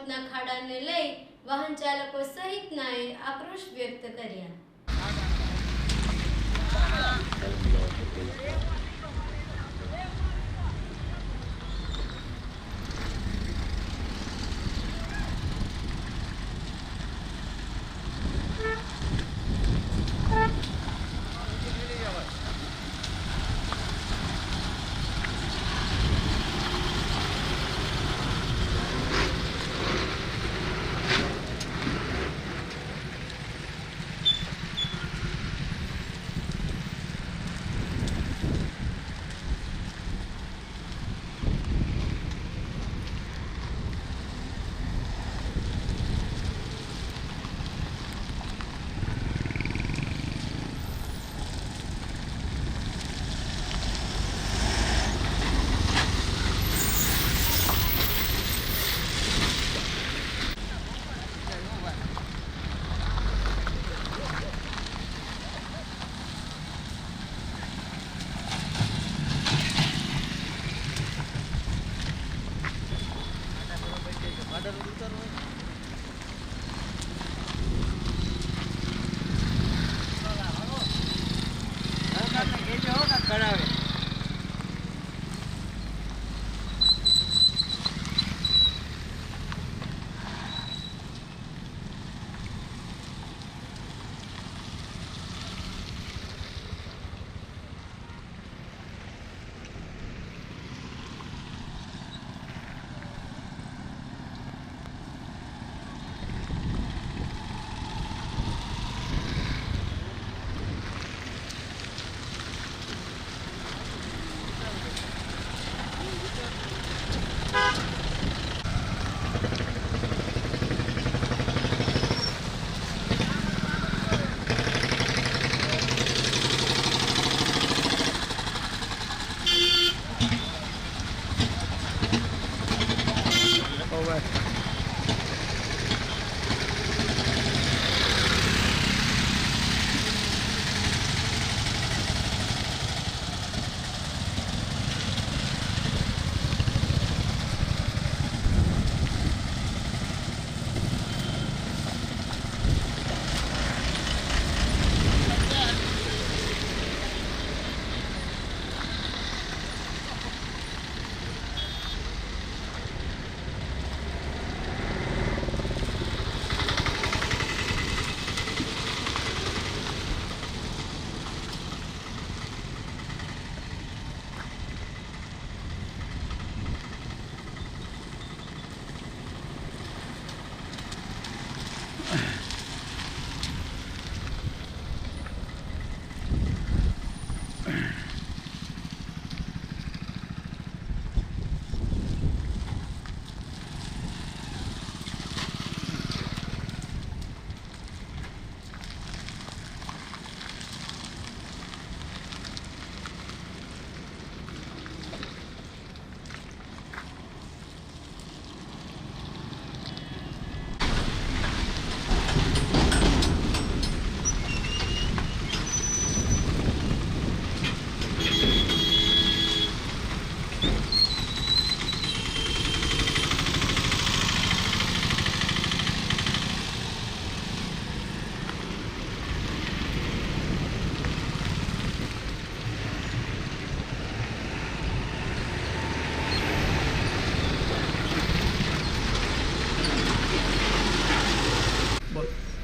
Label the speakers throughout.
Speaker 1: મોતના ખાડાને લઈ વાહન ચાલકો સહિતનાએ આક્રોશ વ્યક્ત કર્યા.
Speaker 2: કરાવે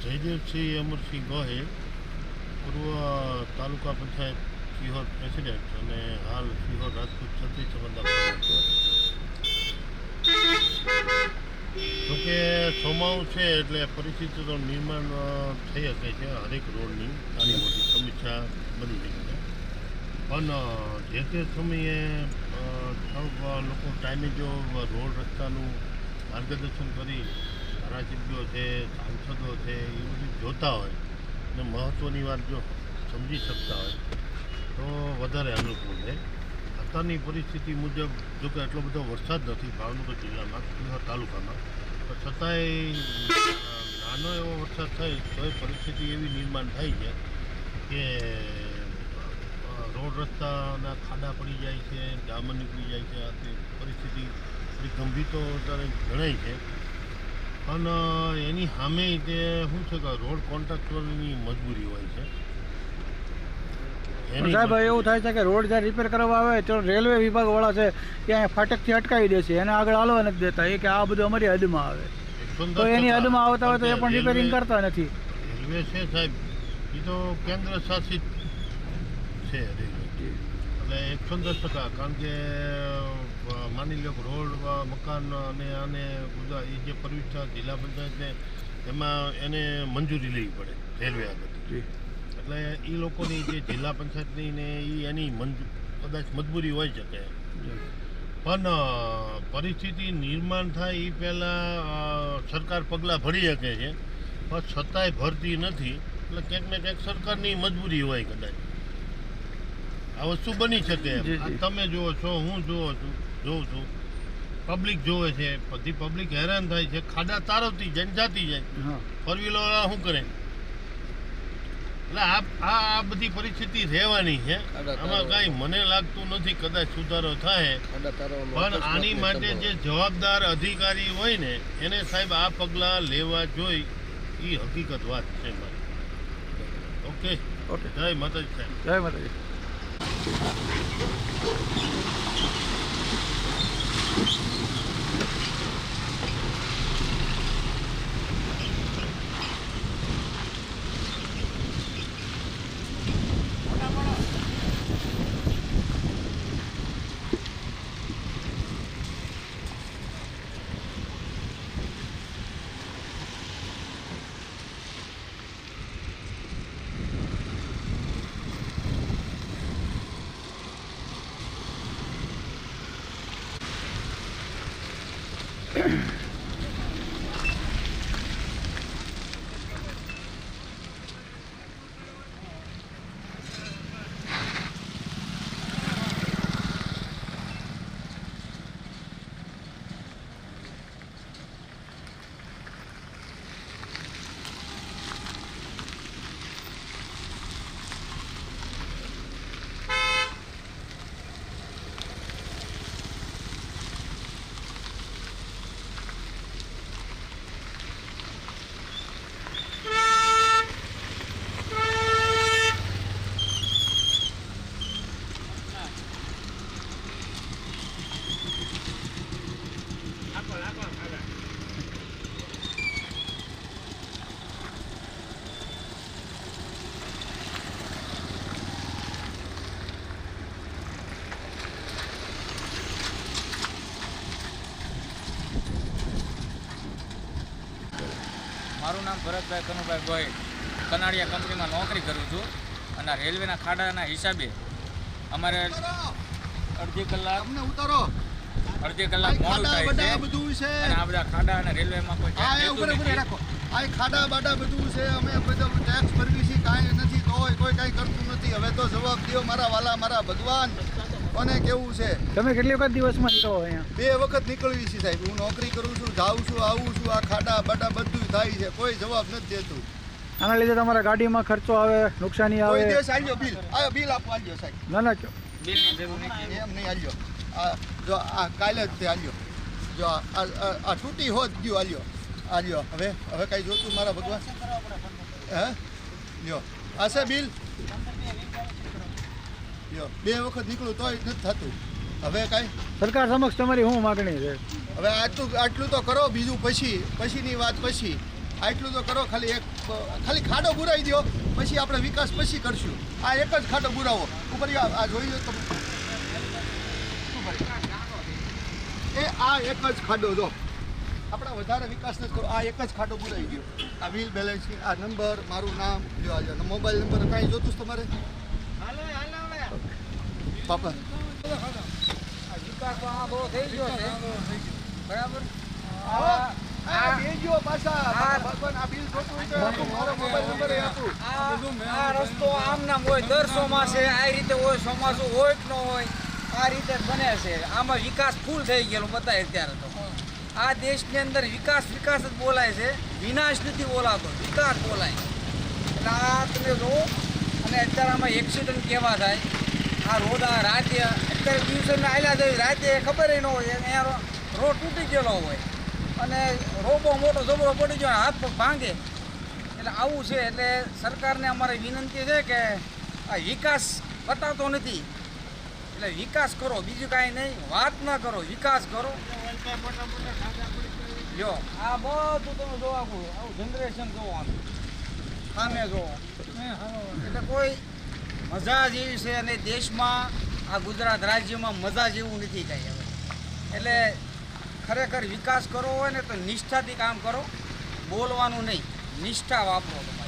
Speaker 3: જયદેવસિંહ અમરસિંહ ગોહિલ, પૂર્વ તાલુકા પંચાયત સિહોર પ્રેસિડેન્ટ અને હાલ સિહોર રાજપૂત ક્ષત્રિય સમાજના જોકે ચોમાસું છે એટલે પરિસ્થિતિનું નિર્માણ થઈ શકે છે. હરેક રોડની નાની મોટી સમસ્યા બની શકે છે, પણ જે તે સમયે લોકો ટાઈમે જો રોડ રસ્તાનું માર્ગદર્શન કરી ધારાસભ્યો છે, સાંસદો છે, એ બધું જોતા હોય અને મહત્ત્વની વાત જો સમજી શકતા હોય તો વધારે અનુકૂળ છે. અત્યારની પરિસ્થિતિ મુજબ જો કે એટલો બધો વરસાદ નથી ભાવનગર જિલ્લામાં, સિહોર તાલુકામાં, પણ છતાંય નાનો એવો વરસાદ થાય તો એ પરિસ્થિતિ એવી નિર્માણ થાય છે કે રોડ રસ્તાના ખાડા પડી જાય છે, ડામર નીકળી જાય છે. આ તે પરિસ્થિતિ થોડી ગંભીર તો અત્યારે જણાય છે. અને એની સામે તે શું છે કે રોડ કોન્ટ્રાક્ટરની મજબૂરી હોય છે.
Speaker 2: પણ સાહેબ એવું થાય છે કે રોડ જ્યારે રિપેર કરવા આવે તો રેલવે વિભાગવાળા છે ત્યાં ફાટકથી અટકાવી દે છે, એને આગળ હાલવા નથી દેતા. એ કે આ બધું અમારી હદમાં આવે, તો એની હદમાં આવતા હોય તો એ પણ રિપેરિંગ કરતા નથી.
Speaker 3: રેલવે છે સાહેબ, એ તો કેન્દ્ર શાસિત છે રેલવે, એટલે 110%. કારણ કે માની લો કે રોડ મકાન અને આને બધા એ જે પરવિષ્ઠા જિલ્લા પંચાયતને એમાં એને મંજૂરી લેવી પડે રેલવે આગળ. એટલે એ લોકોની જે જિલ્લા પંચાયતની ને એની કદાચ મજબૂરી હોય શકે, પણ પરિસ્થિતિ નિર્માણ થાય એ પહેલાં સરકાર પગલાં ભરી શકે છે, પણ છતાંય ભરતી નથી. એટલે ક્યાંક ને ક્યાંક સરકારની મજબૂરી હોય કદાચ. આ વસ્તુ બની શકે. તમે જુઓ છો, હું જોઉં છું, પબ્લિક જોવે છે, બધી પબ્લિક હેરાન થાય છે, ખાડા તારવતી જાય જાતી જાય, ફોર વ્હીલર શું કરે. એટલે આ બધી પરિસ્થિતિ રહેવાની છે. આમાં કાંઈ મને લાગતું નથી કદાચ સુધારો થાય, પણ આની માટે જે જવાબદાર અધિકારી હોય ને એને સાહેબ આ પગલાં લેવા જોઈએ. એ હકીકત વાત છે મારી. ઓકે, જય માતાજી સાહેબ.
Speaker 2: જય માતાજી.
Speaker 4: મારું નામ ભરતભાઈ કનુભાઈ ગોહિલ, કનાડિયા કંપનીમાં નોકરી કરું છું. અને રેલવેના ખાડાના હિસાબે અમારે અડધી કલાક મોડું થાય છે. અને આ બધા ખાડા અને રેલવેમાં કોઈ
Speaker 5: આ ખાડા બાડા બધું છે. અમે બધું ટેક્સ ભરવી છીએ, કાંઈ નથી તો કોઈ કાંઈ કરતું નથી. હવે તો જવાબ દો મારા વાલા, મારા ભગવાન. કોને કેવું છે?
Speaker 2: તમે કેટલી વખત દિવસમાં નીકળો અહીંયા?
Speaker 5: 2 વખત નીકળવી છે સાહેબ. હું નોકરી કરું છું, જાઉં છું, આવું છું. આ ખાડા બાડા બધું થાય છે, કોઈ જવાબ નથી દેતું.
Speaker 2: આના લીધે તમારા ગાડીમાં ખર્ચો આવે, નુકસાની આવે?
Speaker 5: કોઈ દિવસ આલ્યો બિલ, આ બિલ આપો, આલ્યો સાહેબ.
Speaker 2: ના
Speaker 4: બિલની જરૂર નથી.
Speaker 5: એમ નહીં આલ્યો. આ જો આ કાલે જ તે આલ્યો. જો આ તૂટી હોત ગયો, આલ્યો. હવે કાંઈ જોતું મારા ભગવાન? હે લ્યો, આ છે બિલ. લ્યો, 2 વખત નીકળું તોય નથી થતું. હવે કાંઈ
Speaker 2: સરકાર સમક્ષ તમારી શું માગણી છે?
Speaker 5: હવે આટલું તો કરો, બીજું પછીની વાત પછી. આટલું તો કરો, ખાલી ખાડો બુરાવી દો, પછી આપણે વિકાસ પછી કરશું. આ એક જ ખાડો બુરાવો ઉપર. આ જોઈ લો તમે, એ આ એક જ ખાડો જો આપણે વધારે વિકાસ નથી કરો. આ એક જ ખાડો બુરાઈ ગયો. આ વ્હીલ બેલેન્સિંગ, આ નંબર, મારું નામ લ્યો, આ મોબાઈલ નંબર કાંઈ જોતું છે તમારે? પાપા
Speaker 4: વિકાસ બહુ થઈ ગયો છે, બરાબર. આ રસ્તો આમ નામ હોય, દર ચોમાસે આ રીતે હોય, ચોમાસું હોય કે ન હોય આ રીતે બને છે. આમાં વિકાસ ફૂલ થઈ ગયેલો બતાય અત્યારે તો. આ દેશની અંદર વિકાસ જ બોલાય છે, વિનાશ નથી બોલાતો, વિકાસ બોલાય. એટલે આ તમે જુઓ. અને અત્યારે આમાં એક્સિડન્ટ કેવા થાય. આ રોડ આ રાતે અત્યારે દિવસે આવેલા જાય, રાતે ખબર ન હોય, અહીંયા રોડ તૂટી ગયેલો હોય. અને રોબો મોટો જબરો પડી ગયો હાથ પગ ભાંગે. એટલે આવું છે. એટલે સરકારને અમારી વિનંતી છે કે આ વિકાસ બતાવતો નથી, એટલે વિકાસ કરો, બીજું કાંઈ નહીં. વાત ન કરો, વિકાસ કરો. જો આ બધું તમે જોવા આવું જનરેશન જોવો, આમ સામે જોવો, એટલે કોઈ મજા જેવી છે અને દેશમાં આ ગુજરાત રાજ્યમાં મજા જેવું નથી કાંઈ હવે. એટલે ખરેખર વિકાસ કરવો હોય ને તો નિષ્ઠાથી કામ કરો, બોલવાનું નહીં, નિષ્ઠા વાપરો તમારે.